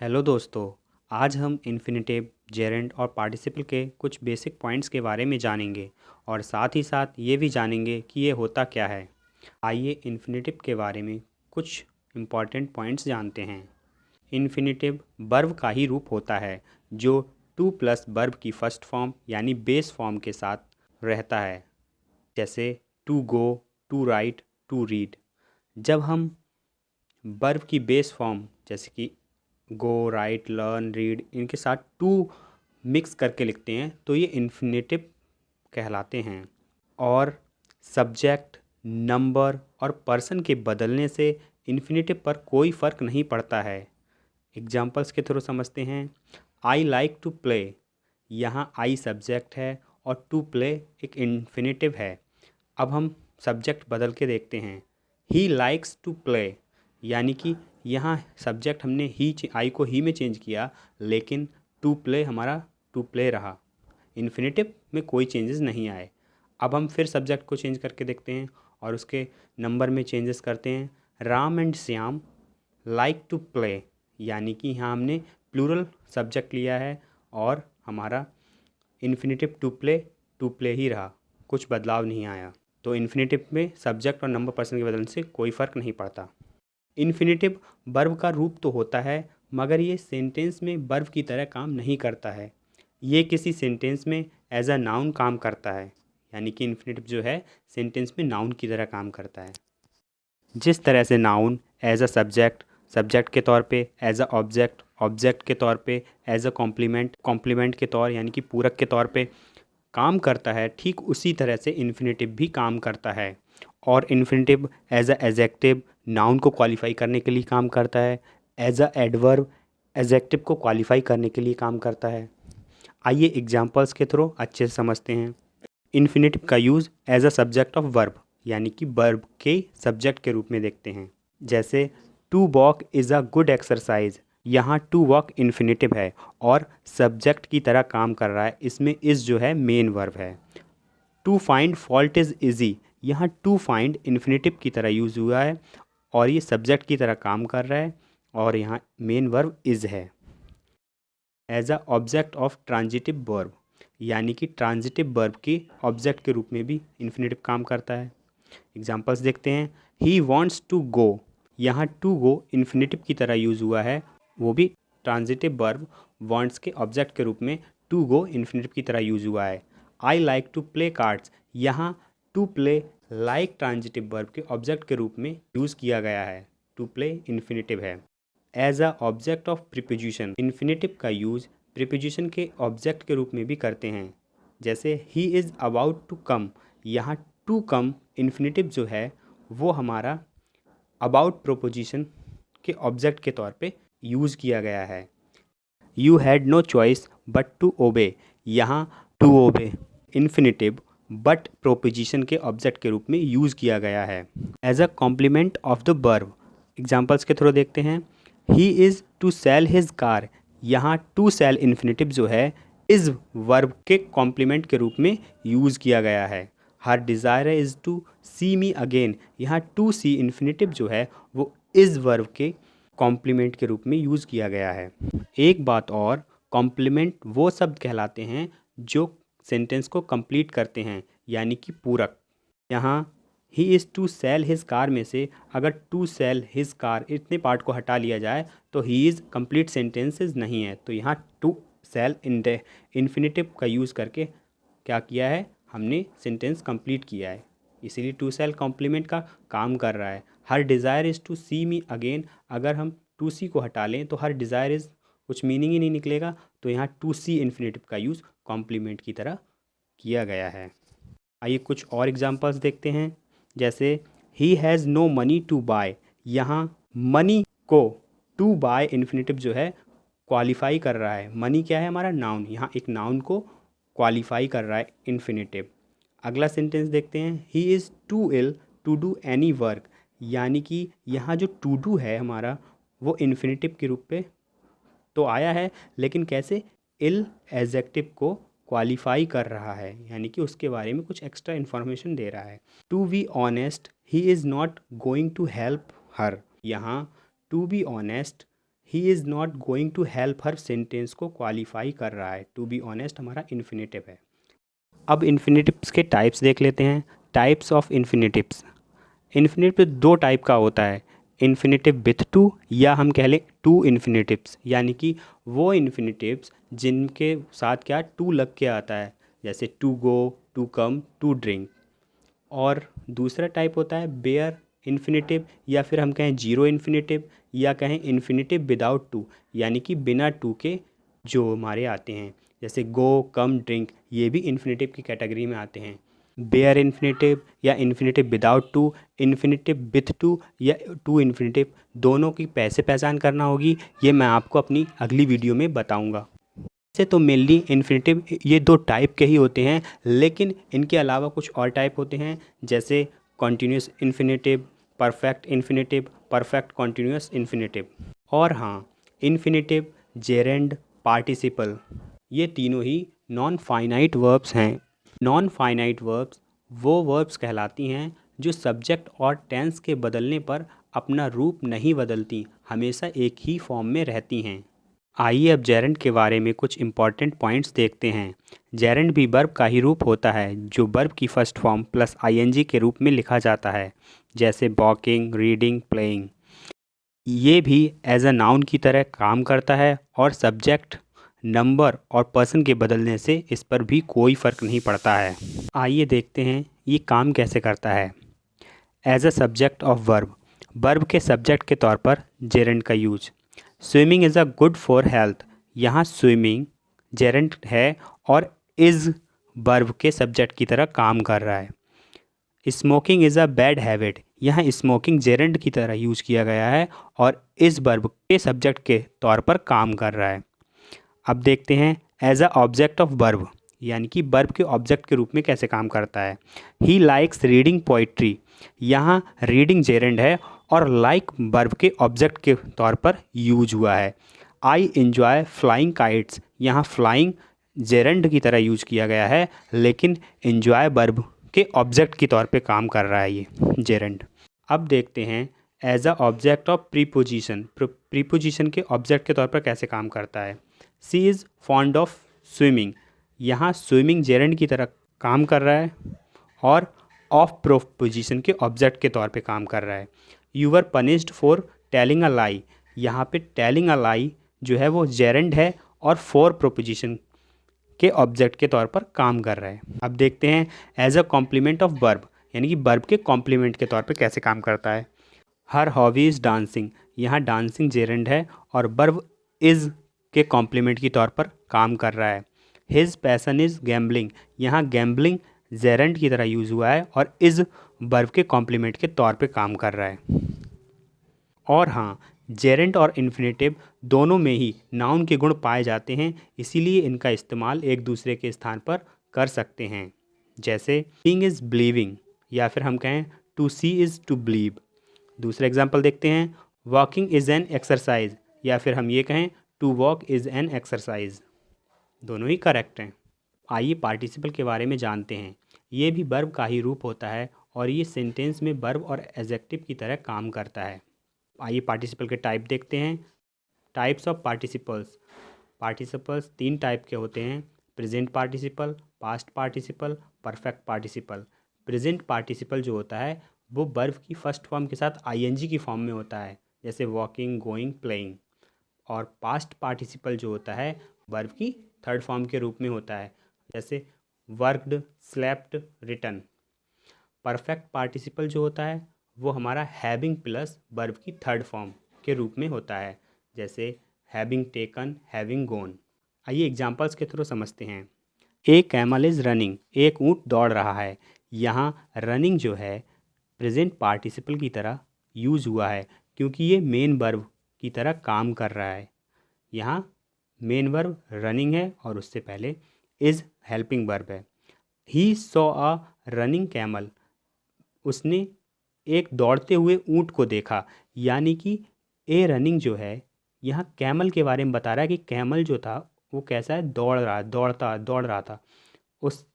Hello दोस्तों। आज हम इन्फिनेटिव, जेरेंड और पार्टिसिपल के कुछ बेसिक पॉइंट्स के बारे में जानेंगे और साथ ही साथ ये भी जानेंगे कि ये होता क्या है। आइए इन्फिनेटिव के बारे में कुछ इम्पॉर्टेंट पॉइंट्स जानते हैं। इन्फिनेटिव वर्ब का ही रूप होता है जो टू प्लस वर्ब की फर्स्ट फॉर्म यानी बेस फॉर्म के साथ रहता है, जैसे to go, to write, to read. जब हम वर्ब की बेस फॉर्म जैसे कि गो, राइट, लर्न, रीड इनके साथ टू मिक्स करके लिखते हैं तो ये इन्फिनेटिव कहलाते हैं। और सब्जेक्ट, नंबर और पर्सन के बदलने से इन्फिनेटिव पर कोई फ़र्क नहीं पड़ता है। एग्जांपल्स के थ्रू समझते हैं। आई लाइक टू प्ले, यहाँ आई सब्जेक्ट है और टू प्ले एक इन्फिनेटिव है। अब हम सब्जेक्ट बदल के देखते हैं। ही लाइक्स टू प्ले, यानी कि यहाँ सब्जेक्ट हमने ही आई को ही में चेंज किया, लेकिन टू प्ले हमारा टू प्ले रहा। इन्फिनेटिव में कोई चेंजेस नहीं आए। अब हम फिर सब्जेक्ट को चेंज करके देखते हैं और उसके नंबर में चेंजेस करते हैं। Ram and Shyam like to play, यानी कि यहाँ हमने प्लूरल सब्जेक्ट लिया है और हमारा इन्फिनेटिव टू प्ले ही रहा, कुछ बदलाव नहीं आया। तो इन्फिनेटिव में सब्जेक्ट और नंबर पर्सन के बदलने से कोई फ़र्क नहीं पड़ता। इन्फिनेटिव वर्ब का रूप तो होता है, मगर ये सेंटेंस में वर्ब की तरह काम नहीं करता है। ये किसी सेंटेंस में एज अ नाउन काम करता है, यानी कि इन्फिनेटिव जो है सेंटेंस में नाउन की तरह काम करता है। जिस तरह से noun as a subject, subject के तौर पे, एज अ ऑब्जेक्ट, ऑब्जेक्ट के तौर पे, एज अ कॉम्प्लीमेंट, कॉम्प्लीमेंट के तौर यानी कि पूरक के तौर पे काम करता है, ठीक उसी तरह से इन्फिनेटिव भी काम करता है। और infinitive as a adjective noun को क्वालिफाई करने के लिए काम करता है, एज अ एडवर्ब एडजेक्टिव को क्वालिफाई करने के लिए काम करता है। आइए एग्जांपल्स के थ्रू अच्छे से समझते हैं। इन्फिनेटिव का use as a subject of verb, यानी कि वर्ब के सब्जेक्ट के रूप में देखते हैं। जैसे to walk is a good exercise, यहाँ टू वॉक इन्फिनेटिव है और सब्जेक्ट की तरह काम कर रहा है, इसमें इज़ जो है मेन वर्ब है। To find fault is easy, यहाँ टू फाइंड इन्फिनेटिव की तरह यूज़ हुआ है और ये सब्जेक्ट की तरह काम कर रहा है और यहाँ मेन वर्ब इज़ है। As a object of transitive verb, यानी कि ट्रांजिटिव वर्ब के ऑब्जेक्ट के रूप में भी इन्फिनेटिव काम करता है। एग्जांपल्स देखते हैं। ही वॉन्ट्स टू गो, यहाँ टू गो इन्फिनेटिव की तरह यूज़ हुआ है, वो भी ट्रांजिटिव वर्ब वॉन्ट्स के ऑब्जेक्ट के रूप में टू गो इन्फिनेटिव की तरह यूज़ हुआ है। I like to play cards, यहाँ to play like transitive verb के ऑब्जेक्ट के रूप में यूज़ किया गया है, टू प्ले इन्फिनेटिव है। As a object of preposition, infinitive का यूज़ प्रीपोजिशन के ऑब्जेक्ट के रूप में भी करते हैं। जैसे he is about to come, यहाँ टू कम इन्फिनेटिव जो है वो हमारा अबाउट प्रोपोजिशन के ऑब्जेक्ट के तौर पे यूज़ किया गया है। You had no choice but to obey, यहाँ to obey infinitive but preposition के ऑब्जेक्ट के रूप में यूज़ किया गया है। As a complement of the verb, examples के थ्रू देखते हैं। He is to sell his car, यहाँ टू सेल इन्फिनेटिव जो है इज़ वर्ब के कॉम्प्लीमेंट के रूप में यूज़ किया गया है। Her desire is to see me again, यहाँ टू सी इन्फिनेटिव जो है वो इज़ वर्ब के कॉम्प्लीमेंट के रूप में यूज़ किया गया है। एक बात और, कॉम्प्लीमेंट वो शब्द कहलाते हैं जो सेंटेंस को कंप्लीट करते हैं, यानी कि पूरक। यहाँ ही is to sell his car में से अगर टू सेल हिज कार इतने पार्ट को हटा लिया जाए तो ही इज़ कंप्लीट सेंटेंसेस नहीं है, तो यहाँ टू सेल इन्फिनेटिव का यूज़ करके क्या किया है, हमने सेंटेंस कंप्लीट किया है, इसीलिए टू सेल कॉम्प्लीमेंट का काम कर रहा है। Her desire is to see me again, अगर हम टू सी को हटा लें तो हर डिज़ायर इज़ कुछ मीनिंग ही नहीं निकलेगा, तो यहाँ टू सी इन्फिनेटिव का यूज़ कॉम्प्लीमेंट की तरह किया गया है। आइए कुछ और एग्जांपल्स देखते हैं। जैसे he has no money to buy, यहाँ मनी को टू बाय इन्फिनेटिव जो है क्वालिफाई कर रहा है। मनी क्या है, हमारा नाउन, यहाँ एक नाउन को क्वालिफाई कर रहा है इन्फिनेटिव। अगला सेंटेंस देखते हैं। He is too ill to do any work, यानी कि यहाँ जो टू डू है हमारा वो इन्फिनेटिव के रूप पे तो आया है, लेकिन कैसे, इल एडजेक्टिव को क्वालिफाई कर रहा है, यानी कि उसके बारे में कुछ एक्स्ट्रा इन्फॉर्मेशन दे रहा है। To be honest he is not going to help her, यहाँ to be honest he is not going to help her sentence को क्वालिफाई कर रहा है। टू बी ऑनेस्ट हमारा इन्फिनेटिव है। अब इन्फिनेटिव्स के टाइप्स देख लेते हैं। Types of infinitives. इन्फिनेटिव दो टाइप का होता है, इन्फिनेटिव विथ टू या हम कह लें टू इन्फिनेटिव्स, यानी कि वो इन्फिनेटिव्स जिनके साथ क्या टू लग के आता है, जैसे to go, to come, to drink. और दूसरा टाइप होता है बेयर इन्फिनेटिव, या फिर हम कहें जीरो इन्फिनेटिव, या कहें इन्फिनेटिव विदाउट टू, यानी कि बिना टू के जो हमारे आते हैं, जैसे गो, कम, ड्रिंक, ये भी इन्फिनेटिव की कैटेगरी में आते हैं। बेयर इन्फिनेटिव या infinitive without to, infinitive with to या टू इन्फिनेटिव, दोनों की कैसे पहचान करना होगी ये मैं आपको अपनी अगली वीडियो में बताऊंगा। वैसे तो मेनली इन्फिनेटिव ये दो टाइप के ही होते हैं, लेकिन इनके अलावा कुछ और टाइप होते हैं, जैसे continuous infinitive, perfect infinitive, perfect continuous infinitive. और हाँ, इन्फिनेटिव, जेरेंड, पार्टिसिपल, ये तीनों ही नॉन फाइनाइट वर्ब्स हैं। नॉन फाइनाइट वर्ब्स वो वर्ब्स कहलाती हैं जो सब्जेक्ट और टेंस के बदलने पर अपना रूप नहीं बदलती, हमेशा एक ही फॉर्म में रहती हैं। आइए अब जेरेंड के बारे में कुछ इंपॉर्टेंट पॉइंट्स देखते हैं। जेरेंड भी वर्ब का ही रूप होता है जो वर्ब की फर्स्ट फॉर्म प्लस आईएनजी के रूप में लिखा जाता है, जैसे वॉकिंग, रीडिंग, प्लेइंग। ये भी एज अ नाउन की तरह काम करता है और सब्जेक्ट, नंबर और पर्सन के बदलने से इस पर भी कोई फ़र्क नहीं पड़ता है। आइए देखते हैं ये काम कैसे करता है। As a subject of verb, verb के सब्जेक्ट के तौर पर जेरेंड का use. Swimming is a good for health, यहाँ स्विमिंग जेरेंड है और इज़ वर्ब के सब्जेक्ट की तरह काम कर रहा है। Smoking is a bad habit, यहाँ स्मोकिंग जेरेंड की तरह यूज किया गया है और इस वर्ब के सब्जेक्ट के तौर पर काम कर रहा है। अब देखते हैं as a object of verb, यानी कि वर्ब के ऑब्जेक्ट के रूप में कैसे काम करता है। ही लाइक्स रीडिंग पोइट्री, यहाँ रीडिंग जेरेंड है और लाइक वर्ब के ऑब्जेक्ट के तौर पर यूज हुआ है। आई एंजॉय फ्लाइंग काइट्स, यहाँ फ्लाइंग जेरेंड की तरह यूज किया गया है, लेकिन एंजॉय वर्ब के ऑब्जेक्ट के तौर पे काम कर रहा है ये जेरेंड। अब देखते हैं as a object of preposition, preposition के ऑब्जेक्ट के तौर पर कैसे काम करता है। She is fond of swimming, यहाँ स्विमिंग जेरेंड की तरह काम कर रहा है और ऑफ प्रोपोजिशन के ऑब्जेक्ट के तौर पे काम कर रहा है। You were punished for telling a lie, यहाँ पे टेलिंग अ लाई जो है वो जेरेंड है और फॉर प्रोपोजिशन के ऑब्जेक्ट के तौर पर काम कर रहा है। अब देखते हैं as a complement of verb, यानी कि वर्ब के कॉम्प्लीमेंट के तौर पे कैसे काम करता है। हर हॉबी इज़ डांसिंग, यहाँ डांसिंग जेरेंड है और वर्ब इज़ के कॉम्प्लीमेंट के तौर पर काम कर रहा है। हिज पैसन इज़ गैम्बलिंग, यहाँ गैम्बलिंग जेरेंड की तरह यूज़ हुआ है और इज़ वर्ब के कॉम्प्लीमेंट के तौर पे काम कर रहा है। और हाँ, जेरेंड और इन्फिनेटिव दोनों में ही नाउन के गुण पाए जाते हैं, इसीलिए इनका इस्तेमाल एक दूसरे के स्थान पर कर सकते हैं, जैसे सीइंग इज़ बिलीविंग, या फिर हम कहें to see is to believe. दूसरा एग्जाम्पल देखते हैं, वॉकिंग इज़ एन एक्सरसाइज, या फिर हम ये कहें to walk is an exercise. दोनों ही करेक्ट हैं। आइए पार्टिसिपल के बारे में जानते हैं। ये भी वर्ब का ही रूप होता है और ये सेंटेंस में वर्ब और एडजेक्टिव की तरह काम करता है। आइए पार्टिसिपल के टाइप देखते हैं। Types of participles. पार्टिसिपल्स तीन टाइप के होते हैं, present participle, past participle, perfect participle. Present participle जो होता है वो वर्ब की फर्स्ट फॉर्म के साथ आईएनजी की फॉर्म में होता है, जैसे वॉकिंग, गोइंग, प्लेइंग। और पास्ट पार्टिसिपल जो होता है वर्ब की थर्ड फॉर्म के रूप में होता है, जैसे worked, slept, written. Perfect participle जो होता है वो हमारा हैविंग प्लस वर्ब की थर्ड फॉर्म के रूप में होता है, जैसे हैविंग टेकन, हैविंग गोन। आइए एग्जांपल्स के थ्रू समझते हैं। ए कैमल इज़ रनिंग, एक ऊँट दौड़ रहा है। यहाँ रनिंग जो है प्रेजेंट पार्टिसिपल की तरह यूज़ हुआ है क्योंकि ये मेन वर्ब की तरह काम कर रहा है। यहाँ मेन वर्ब रनिंग है और उससे पहले इज़ हेल्पिंग वर्ब है। He saw a running camel, उसने एक दौड़ते हुए ऊँट को देखा, यानी कि ए रनिंग जो है यहाँ कैमल के बारे में बता रहा है कि कैमल जो था वो कैसा है, दौड़ रहा था उस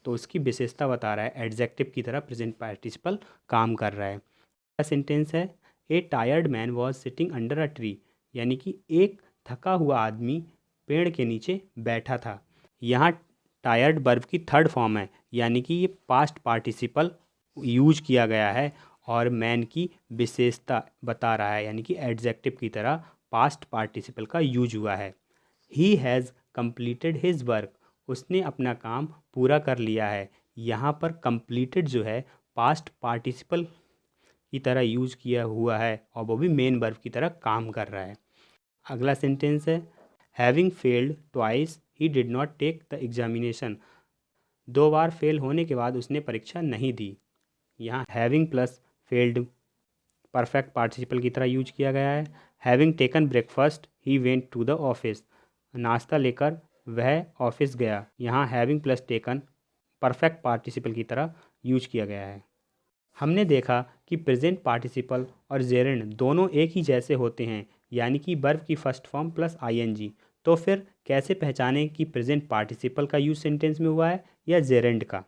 तो उसकी विशेषता बता रहा है, एडजेक्टिव की तरह प्रेजेंट पार्टिसिपल काम कर रहा है। सेंटेंस है, a tired man was sitting under a tree, यानी कि एक थका हुआ आदमी पेड़ के नीचे बैठा था। यहाँ टायर्ड वर्ब की थर्ड फॉर्म है, यानी कि ये पास्ट पार्टिसिपल यूज किया गया है और मैन की विशेषता बता रहा है, यानी कि एडजेक्टिव की तरह पास्ट पार्टिसिपल का यूज हुआ है। He has completed his work, उसने अपना काम पूरा कर लिया है। यहाँ पर कंप्लीटेड जो है पास्ट पार्टिसिपल की तरह यूज किया हुआ है और वो भी मेन वर्ब की तरह काम कर रहा है। अगला सेंटेंस है having failed twice he did not take the examination, 2 बार फेल होने के बाद उसने परीक्षा नहीं दी। यहाँ having plus failed perfect participle की तरह यूज किया गया है। Having taken breakfast he went to the office, नाश्ता लेकर वह ऑफिस गया। यहाँ having plus taken perfect participle की तरह यूज किया गया है। हमने देखा कि प्रेजेंट पार्टिसिपल और जेरेंड दोनों एक ही जैसे होते हैं, यानी कि वर्ब की फर्स्ट फॉर्म प्लस आईएनजी। तो फिर कैसे पहचानें कि प्रेजेंट पार्टिसिपल का यूज सेंटेंस में हुआ है या जेरेंड का?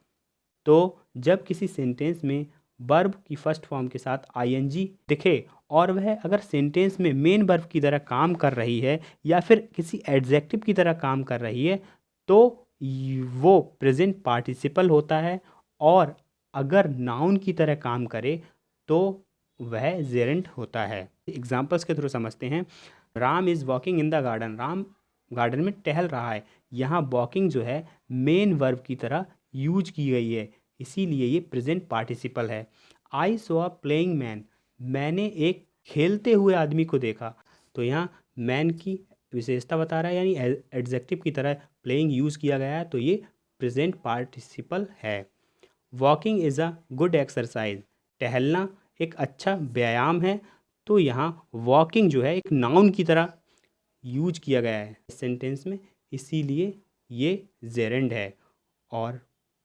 तो जब किसी सेंटेंस में वर्ब की फर्स्ट फॉर्म के साथ आईएनजी दिखे और वह अगर सेंटेंस में मेन वर्ब की तरह काम कर रही है या फिर किसी एडजेक्टिव की तरह काम कर रही है तो वो प्रेजेंट पार्टिसिपल होता है, और अगर नाउन की तरह काम करे तो वह जेरेंट होता है। एग्जाम्पल्स के थ्रू समझते हैं। Ram is walking in the garden, Ram garden में टहल रहा है। यहाँ वॉकिंग जो है मेन वर्ब की तरह यूज की गई है, इसीलिए ये प्रेजेंट पार्टिसिपल है। I saw a playing man, मैंने एक खेलते हुए आदमी को देखा। तो यहाँ मैन की विशेषता बता रहा है, यानी एडजेक्टिव की तरह प्लेइंग यूज़ किया गया है, तो ये प्रेजेंट पार्टिसिपल है। Walking is a good exercise, टहलना एक अच्छा व्यायाम है। तो यहाँ वॉकिंग जो है एक नाउन की तरह यूज किया गया है इस सेंटेंस में, इसीलिए ये जेरेंड है। और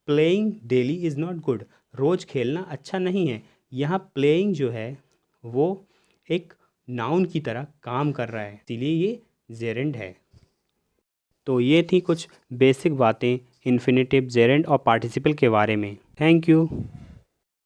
playing daily is not good, रोज़ खेलना अच्छा नहीं है। यहाँ प्लेइंग जो है वो एक नाउन की तरह काम कर रहा है, इसीलिए ये जेरेंड है। तो ये थी कुछ बेसिक बातें इन्फिनेटिव, जेरेंड और पार्टिसिपल के बारे में। Thank you.